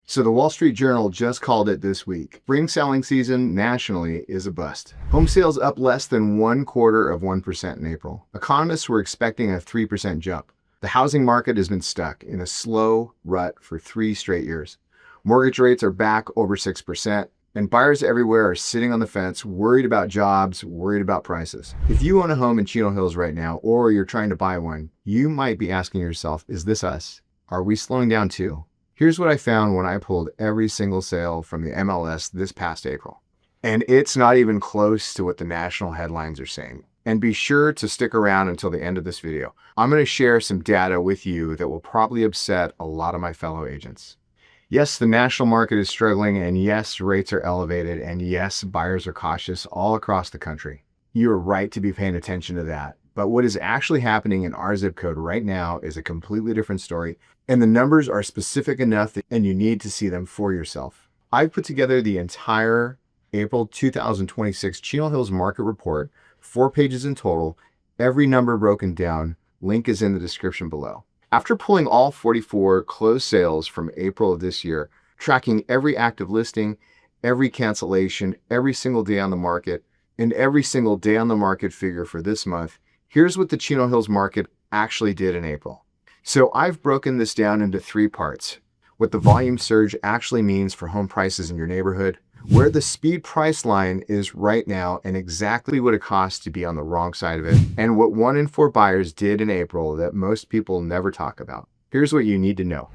So the Wall Street Journal just called it this week. Spring selling season nationally is a bust. Home sales up less than 1/4% in April. Economists were expecting a 3% jump. The housing market has been stuck in a slow rut for 3 straight years. Mortgage rates are back over 6%, and buyers everywhere are sitting on the fence, worried about jobs, worried about prices. If you own a home in Chino Hills right now, or you're trying to buy one, you might be asking yourself, is this us? Are we slowing down too? Here's what I found when I pulled every single sale from the MLS this past April. And it's not even close to what the national headlines are saying. And be sure to stick around until the end of this video. I'm going to share some data with you that will probably upset a lot of my fellow agents. Yes, the national market is struggling, and yes, rates are elevated, and yes, buyers are cautious all across the country. You are right to be paying attention to that. But what is actually happening in our zip code right now is a completely different story, and the numbers are specific enough and you need to see them for yourself. I've put together the entire April 2026 Chino Hills market report, 4 pages in total, every number broken down. Link is in the description below. After pulling all 44 closed sales from April of this year, tracking every active listing, every cancellation, every single day on the market, and every single day on the market figure for this month, here's what the Chino Hills market actually did in April. So I've broken this down into 3 parts. What the volume surge actually means for home prices in your neighborhood, where the speed price line is right now, and exactly what it costs to be on the wrong side of it, and what 1 in 4 buyers did in April that most people never talk about. Here's what you need to know.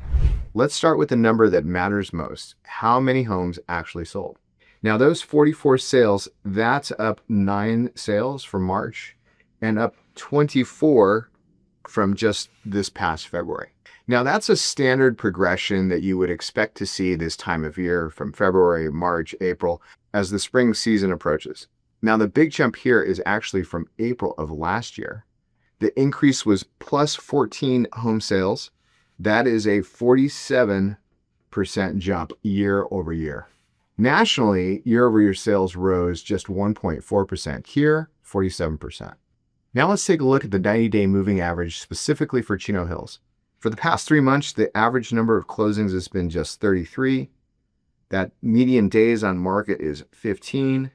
Let's start with the number that matters most. How many homes actually sold? Now those 44 sales, that's up 9 sales from March and up 24 from just this past February. Now that's a standard progression that you would expect to see this time of year from February, March, April, as the spring season approaches. Now the big jump here is actually from April of last year. The increase was plus 14 home sales. That is a 47% jump year over year. Nationally, year over year sales rose just 1.4%. Here, 47%. Now let's take a look at the 90-day moving average specifically for Chino Hills. For the past 3 months, the average number of closings has been just 33. That median days on market is 15.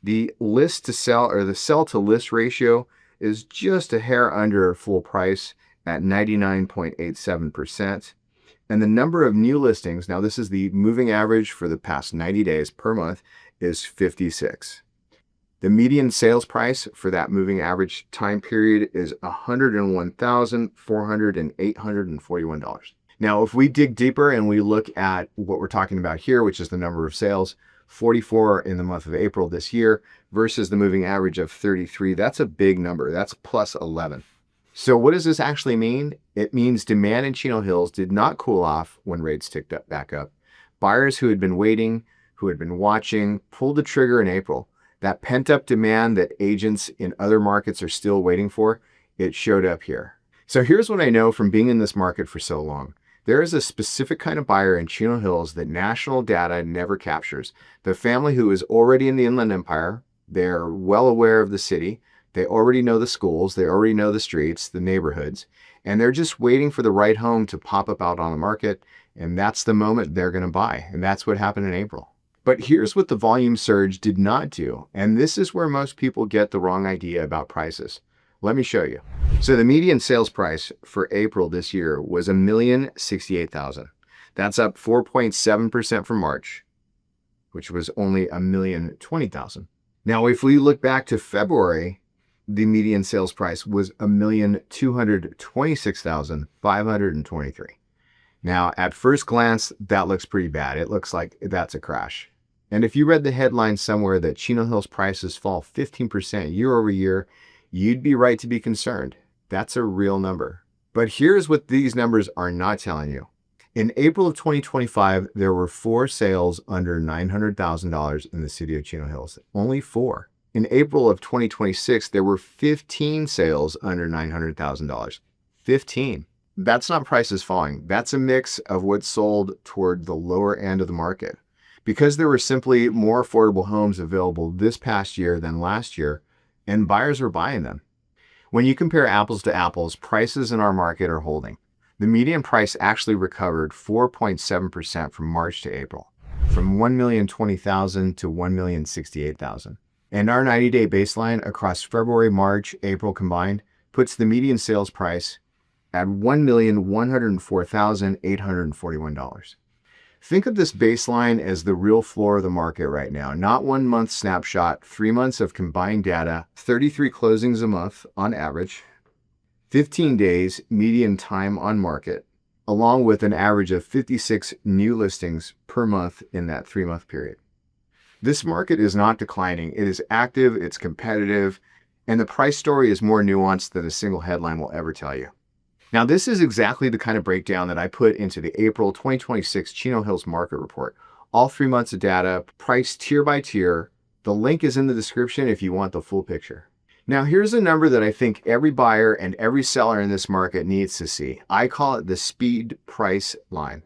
The list to sell, or the sell to list ratio, is just a hair under full price at 99.87%. And the number of new listings, now this is the moving average for the past 90 days per month, is 56. The median sales price for that moving average time period is $101,441. Now, if we dig deeper and we look at what we're talking about here, which is the number of sales, 44 in the month of April this year versus the moving average of 33, that's a big number. That's plus 11. So what does this actually mean? It means demand in Chino Hills did not cool off when rates ticked up back up. Buyers who had been waiting, who had been watching, pulled the trigger in April. That pent-up demand that agents in other markets are still waiting for, it showed up here. So here's what I know from being in this market for so long. There is a specific kind of buyer in Chino Hills that national data never captures. The family who is already in the Inland Empire, they're well aware of the city, they already know the schools, they already know the streets, the neighborhoods, and they're just waiting for the right home to pop up out on the market, and that's the moment they're going to buy, and that's what happened in April. But here's what the volume surge did not do, and this is where most people get the wrong idea about prices. Let me show you. So the median sales price for April this year was $1,068,000. That's up 4.7% from March, which was only $1,020,000. Now, if we look back to February, the median sales price was $1,226,523. Now, at first glance, that looks pretty bad. It looks like that's a crash. And if you read the headline somewhere that Chino Hills prices fall 15% year over year, you'd be right to be concerned. That's a real number. But here's what these numbers are not telling you. In April of 2025, there were 4 sales under $900,000 in the city of Chino Hills. Only 4. In April of 2026, there were 15 sales under $900,000. 15. That's not prices falling. That's a mix of what sold toward the lower end of the market. Because there were simply more affordable homes available this past year than last year, and buyers were buying them. When you compare apples to apples, prices in our market are holding. The median price actually recovered 4.7% from March to April, from $1,020,000 to $1,068,000. And our 90-day baseline across February, March, April combined puts the median sales price at $1,104,841. Think of this baseline as the real floor of the market right now, not 1 month snapshot, 3 months of combined data, 33 closings a month on average, 15 days median time on market, along with an average of 56 new listings per month in that 3-month period. This market is not declining. It is active, it's competitive, and the price story is more nuanced than a single headline will ever tell you. Now, this is exactly the kind of breakdown that I put into the April 2026 Chino Hills market report. All 3 months of data, priced tier by tier. The link is in the description if you want the full picture. Now, here's a number that I think every buyer and every seller in this market needs to see. I call it the speed price line.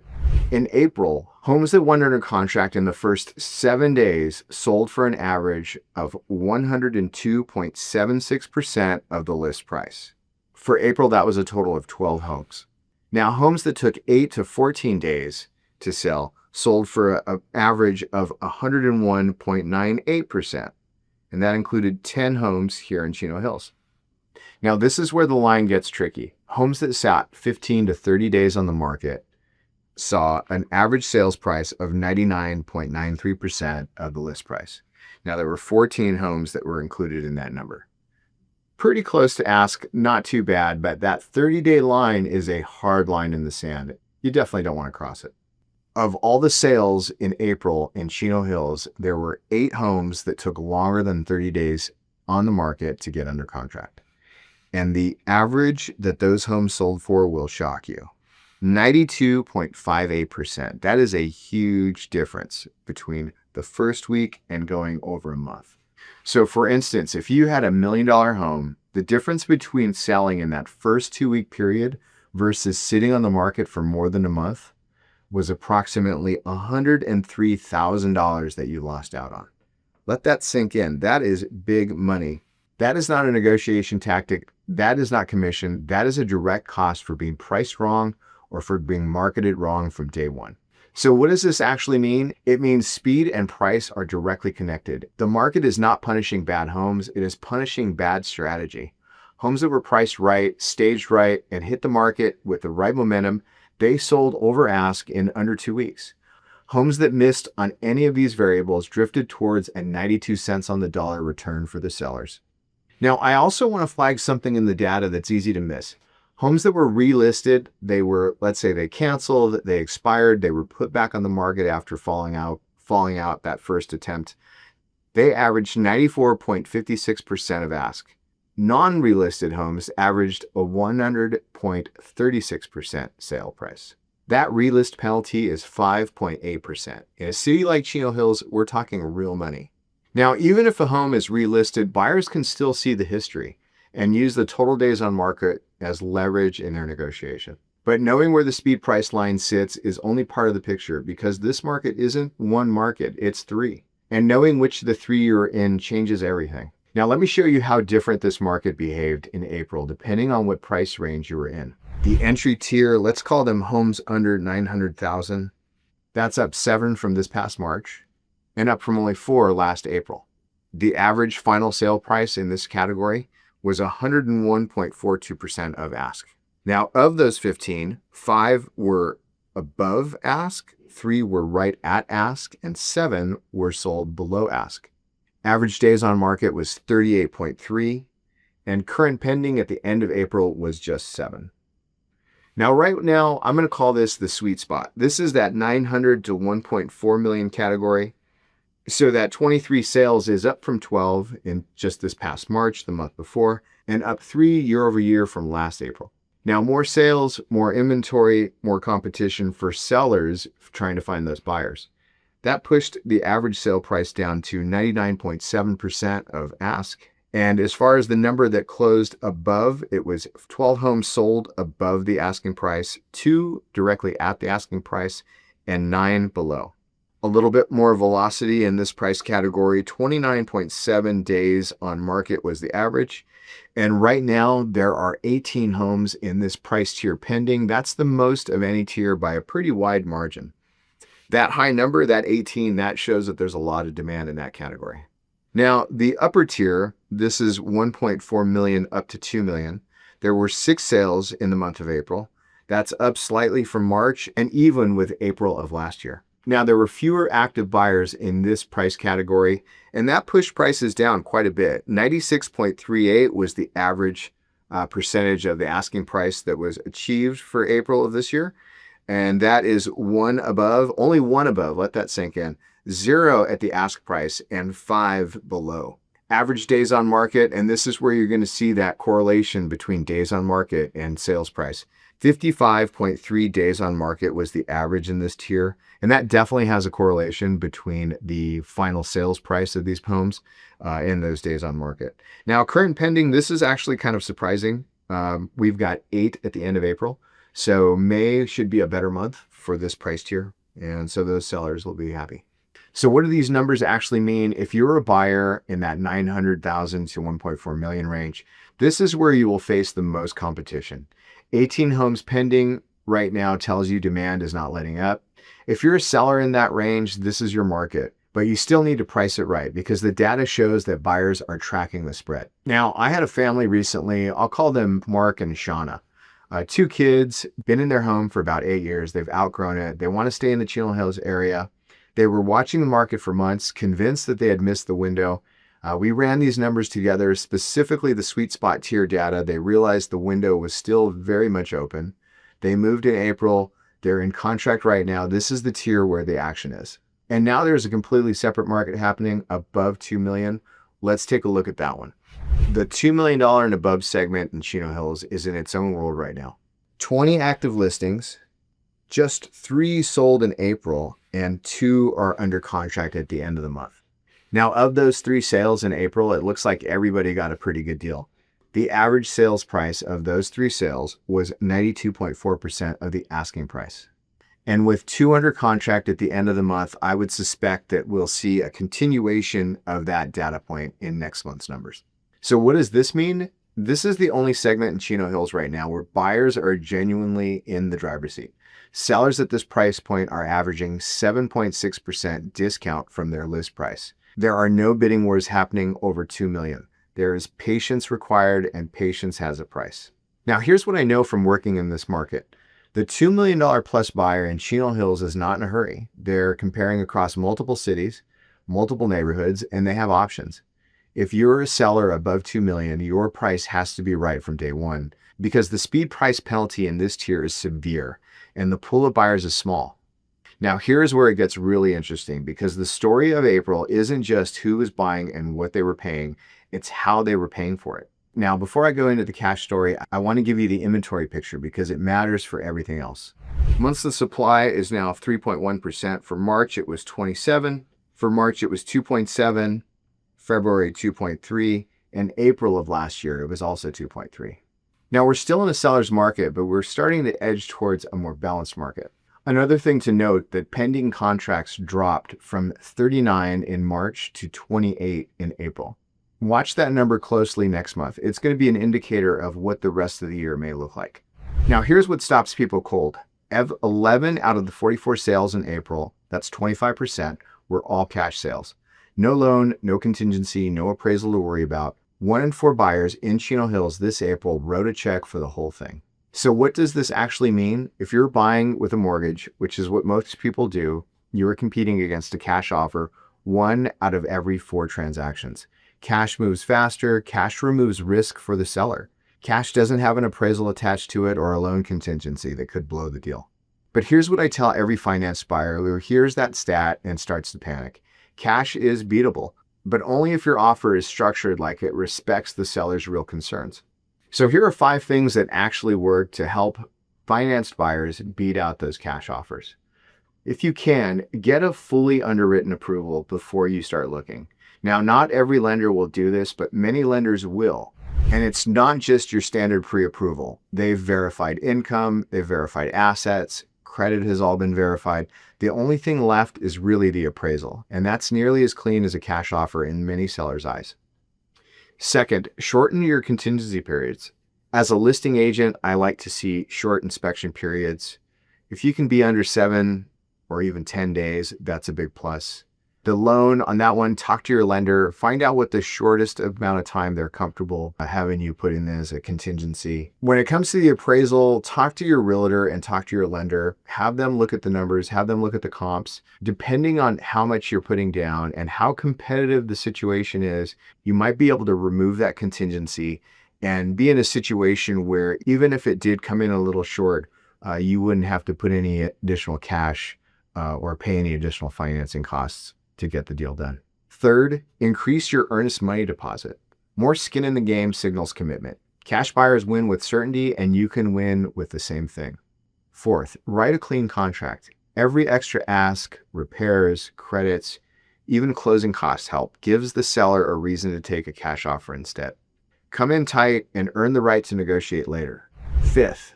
In April, homes that went under contract in the first 7 days sold for an average of 102.76% of the list price. For April, that was a total of 12 homes. Now, homes that took 8 to 14 days to sell sold for an average of 101.98%. And that included 10 homes here in Chino Hills. Now, this is where the line gets tricky. Homes that sat 15 to 30 days on the market saw an average sales price of 99.93% of the list price. Now, there were 14 homes that were included in that number. Pretty close to ask, not too bad, but that 30-day line is a hard line in the sand. You definitely don't want to cross it. Of all the sales in April in Chino Hills, there were 8 homes that took longer than 30 days on the market to get under contract. And the average that those homes sold for will shock you. 92.58%. That is a huge difference between the first week and going over a month. So for instance, if you had $1 million home, the difference between selling in that first 2-week period versus sitting on the market for more than a month was approximately $103,000 that you lost out on. Let that sink in. That is big money. That is not a negotiation tactic. That is not commission. That is a direct cost for being priced wrong or for being marketed wrong from day one. So what does this actually mean? It means speed and price are directly connected. The market is not punishing bad homes. It is punishing bad strategy. Homes that were priced right, staged right, and hit the market with the right momentum, they sold over ask in under 2 weeks. Homes that missed on any of these variables drifted towards a 92 cents on the dollar return for the sellers. Now, I also want to flag something in the data that's easy to miss. Homes that were relisted, they were, let's say they canceled, they expired, they were put back on the market after falling out that first attempt. They averaged 94.56% of ask. Non-relisted homes averaged a 100.36% sale price. That relist penalty is 5.8%. In a city like Chino Hills, we're talking real money. Now, even if a home is relisted, buyers can still see the history and use the total days on market as leverage in their negotiation. But knowing where the speed price line sits is only part of the picture because this market isn't one market, it's 3. And knowing which of the 3 you're in changes everything. Now let me show you how different this market behaved in April depending on what price range you were in. The entry tier, let's call them homes under 900,000. That's up 7 from this past March and up from only 4 last April. The average final sale price in this category was 101.42% of ask. Now, of those 15, 5 were above ask, 3 were right at ask, and 7 were sold below ask. Average days on market was 38.3, and current pending at the end of April was just 7. Now, right now, I'm going to call this the sweet spot. This is that 900 to 1.4 million category. So that 23 sales is up from 12 in just this past March, the month before, and up 3 year over year from last April. Now, more sales, more inventory, more competition for sellers trying to find those buyers. That pushed the average sale price down to 99.7% of ask. And as far as the number that closed above, it was 12 homes sold above the asking price, 2 directly at the asking price, and 9 below. A little bit more velocity in this price category. 29.7 days on market was the average. And right now there are 18 homes in this price tier pending. That's the most of any tier by a pretty wide margin. That high number, that 18, that shows that there's a lot of demand in that category. Now, the upper tier, this is 1.4 million up to 2 million. There were 6 sales in the month of April. That's up slightly from March and even with April of last year. Now, there were fewer active buyers in this price category, and that pushed prices down quite a bit. 96.38 was the average percentage of the asking price that was achieved for April of this year. And that is only one above, let that sink in, 0 at the ask price and 5 below. Average days on market, and this is where you're going to see that correlation between days on market and sales price. 55.3 days on market was the average in this tier, and that definitely has a correlation between the final sales price of these homes and those days on market. Now, current pending, this is actually kind of surprising. We've got 8 at the end of April, so May should be a better month for this price tier, and so those sellers will be happy. So what do these numbers actually mean? If you're a buyer in that 900,000 to 1.4 million range, this is where you will face the most competition. 18 homes pending right now tells you demand is not letting up. If you're a seller in that range, this is your market, but you still need to price it right because the data shows that buyers are tracking the spread. Now, I had a family recently, I'll call them Mark and Shauna. 2 kids, been in their home for about 8 years. They've outgrown it. They want to stay in the Chino Hills area. They were watching the market for months, convinced that they had missed the window. We ran these numbers together, specifically the sweet spot tier data. They realized the window was still very much open. They moved in April. They're in contract right now. This is the tier where the action is. And now there's a completely separate market happening above 2 million. Let's take a look at that one. The $2 million and above segment in Chino Hills is in its own world right now. 20 active listings, just 3 sold in April, and 2 are under contract at the end of the month. Now, of those 3 sales in April, it looks like everybody got a pretty good deal. The average sales price of those 3 sales was 92.4% of the asking price. And with 2 under contract at the end of the month, I would suspect that we'll see a continuation of that data point in next month's numbers. So what does this mean? This is the only segment in Chino Hills right now where buyers are genuinely in the driver's seat. Sellers at this price point are averaging 7.6% discount from their list price. There are no bidding wars happening over 2 million. There is patience required, and patience has a price. Now, here's what I know from working in this market. The $2 million plus buyer in Chino Hills is not in a hurry. They're comparing across multiple cities, multiple neighborhoods, and they have options. If you're a seller above 2 million, your price has to be right from day one because the speed price penalty in this tier is severe and the pool of buyers is small. Now, here's where it gets really interesting because the story of April isn't just who was buying and what they were paying, it's how they were paying for it. Now, before I go into the cash story, I want to give you the inventory picture because it matters for everything else. Months of supply is now 3.1%. For March, it was 27. For March, it was 2.7. February, 2.3. And April of last year, it was also 2.3. Now, we're still in a seller's market, but we're starting to edge towards a more balanced market. Another thing to note that pending contracts dropped from 39 in March to 28 in April. Watch that number closely next month. It's going to be an indicator of what the rest of the year may look like. Now, here's what stops people cold. 11 out of the 44 sales in April, that's 25%, were all cash sales. No loan, no contingency, no appraisal to worry about. 1 in 4 buyers in Chino Hills this April wrote a check for the whole thing. So what does this actually mean? If you're buying with a mortgage, which is what most people do, you are competing against a cash offer 1 out of every 4 transactions. Cash moves faster. Cash removes risk for the seller. Cash doesn't have an appraisal attached to it or a loan contingency that could blow the deal. But here's what I tell every finance buyer who hears that stat and starts to panic. Cash is beatable, but only if your offer is structured like it respects the seller's real concerns. So here are 5 things that actually work to help financed buyers beat out those cash offers. If you can, get a fully underwritten approval before you start looking. Now, not every lender will do this, but many lenders will. And it's not just your standard pre-approval. They've verified income, they've verified assets, credit has all been verified. The only thing left is really the appraisal, and that's nearly as clean as a cash offer in many sellers' eyes. Second, shorten your contingency periods. As a listing agent, I like to see short inspection periods. If you can be under 7 or even 10 days, that's a big plus. The loan on that one, talk to your lender, find out what the shortest amount of time they're comfortable having you put in as a contingency. When it comes to the appraisal, talk to your realtor and talk to your lender. Have them look at the numbers, have them look at the comps. Depending on how much you're putting down and how competitive the situation is, you might be able to remove that contingency and be in a situation where even if it did come in a little short, you wouldn't have to put any additional cash or pay any additional financing costs to get the deal done. Third, increase your earnest money deposit. More skin in the game signals commitment. Cash buyers win with certainty, and you can win with the same thing. Fourth, write a clean contract. Every extra ask, repairs, credits, even closing costs help, gives the seller a reason to take a cash offer instead. Come in tight and earn the right to negotiate later. Fifth,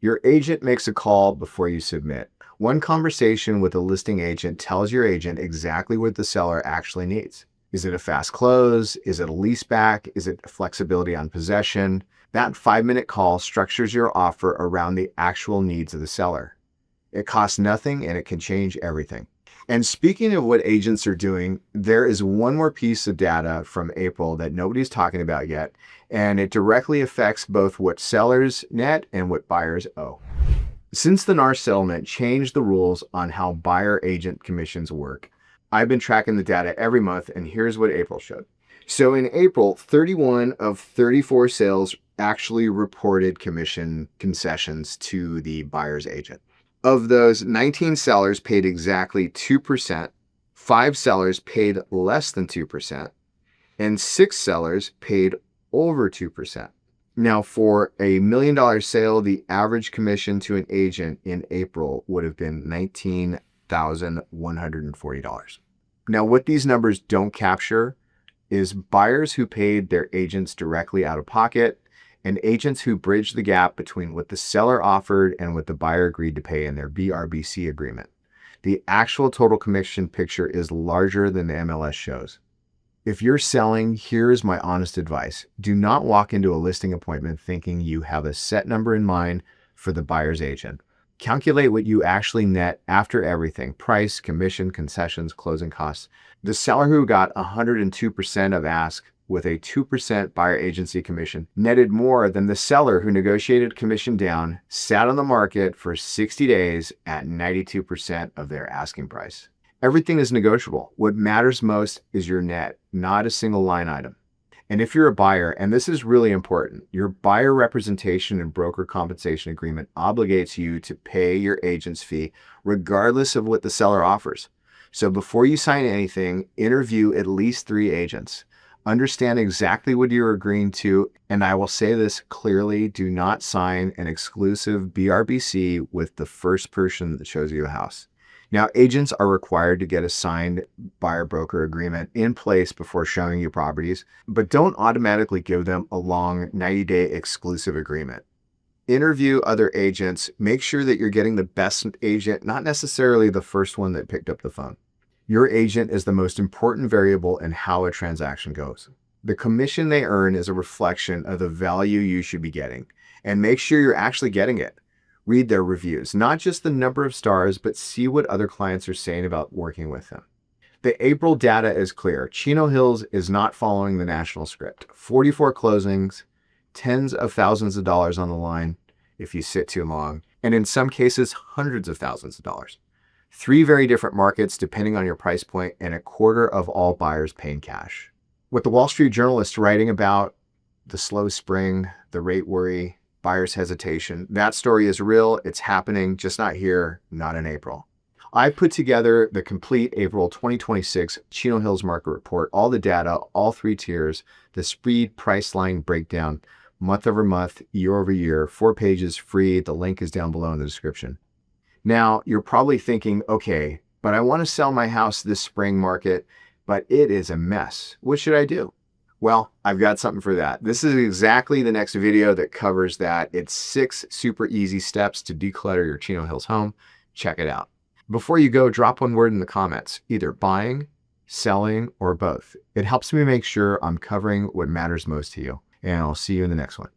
your agent makes a call before you submit. One conversation with a listing agent tells your agent exactly what the seller actually needs. Is it a fast close? Is it a lease back? Is it flexibility on possession? That 5-minute call structures your offer around the actual needs of the seller. It costs nothing and it can change everything. And speaking of what agents are doing, there is one more piece of data from April that nobody's talking about yet, and it directly affects both what sellers net and what buyers owe. Since the NAR settlement changed the rules on how buyer-agent commissions work, I've been tracking the data every month, and here's what April showed. So in April, 31 of 34 sales actually reported commission concessions to the buyer's agent. Of those, 19 sellers paid exactly 2%, 5 sellers paid less than 2%, and 6 sellers paid over 2%. Now, for a $1 million sale, the average commission to an agent in April would have been $19,140. Now, what these numbers don't capture is buyers who paid their agents directly out of pocket and agents who bridged the gap between what the seller offered and what the buyer agreed to pay in their BRBC agreement. The actual total commission picture is larger than the MLS shows. If you're selling, here is my honest advice. Do not walk into a listing appointment thinking you have a set number in mind for the buyer's agent. Calculate what you actually net after everything: price, commission, concessions, closing costs. The seller who got 102% of ask with a 2% buyer agency commission netted more than the seller who negotiated commission down, sat on the market for 60 days at 92% of their asking price. Everything is negotiable. What matters most is your net, not a single line item. And if you're a buyer, and this is really important, your buyer representation and broker compensation agreement obligates you to pay your agent's fee regardless of what the seller offers. So before you sign anything, interview at least 3 agents. Understand exactly what you're agreeing to, and I will say this clearly: do not sign an exclusive BRBC with the first person that shows you a house. Now, agents are required to get a signed buyer-broker agreement in place before showing you properties, but don't automatically give them a long 90-day exclusive agreement. Interview other agents. Make sure that you're getting the best agent, not necessarily the first one that picked up the phone. Your agent is the most important variable in how a transaction goes. The commission they earn is a reflection of the value you should be getting, and make sure you're actually getting it. Read their reviews, not just the number of stars, but see what other clients are saying about working with them. The April data is clear. Chino Hills is not following the national script. 44 closings, tens of thousands of dollars on the line if you sit too long, and in some cases, hundreds of thousands of dollars. 3 very different markets depending on your price point, and a quarter of all buyers paying cash. What the Wall Street Journal is writing about, the slow spring, the rate worry, buyer's hesitation, that story is real. It's happening, just not here, not in April. I put together the complete April 2026 Chino Hills market report, all the data, all 3 tiers, the speed price line breakdown, month over month, year over year, 4 pages free. The link is down below in the description. Now, you're probably thinking, okay, but I want to sell my house this spring market, but it is a mess. What should I do? Well, I've got something for that. This is exactly the next video that covers that. It's 6 super easy steps to declutter your Chino Hills home. Check it out. Before you go, drop one word in the comments, either buying, selling, or both. It helps me make sure I'm covering what matters most to you. And I'll see you in the next one.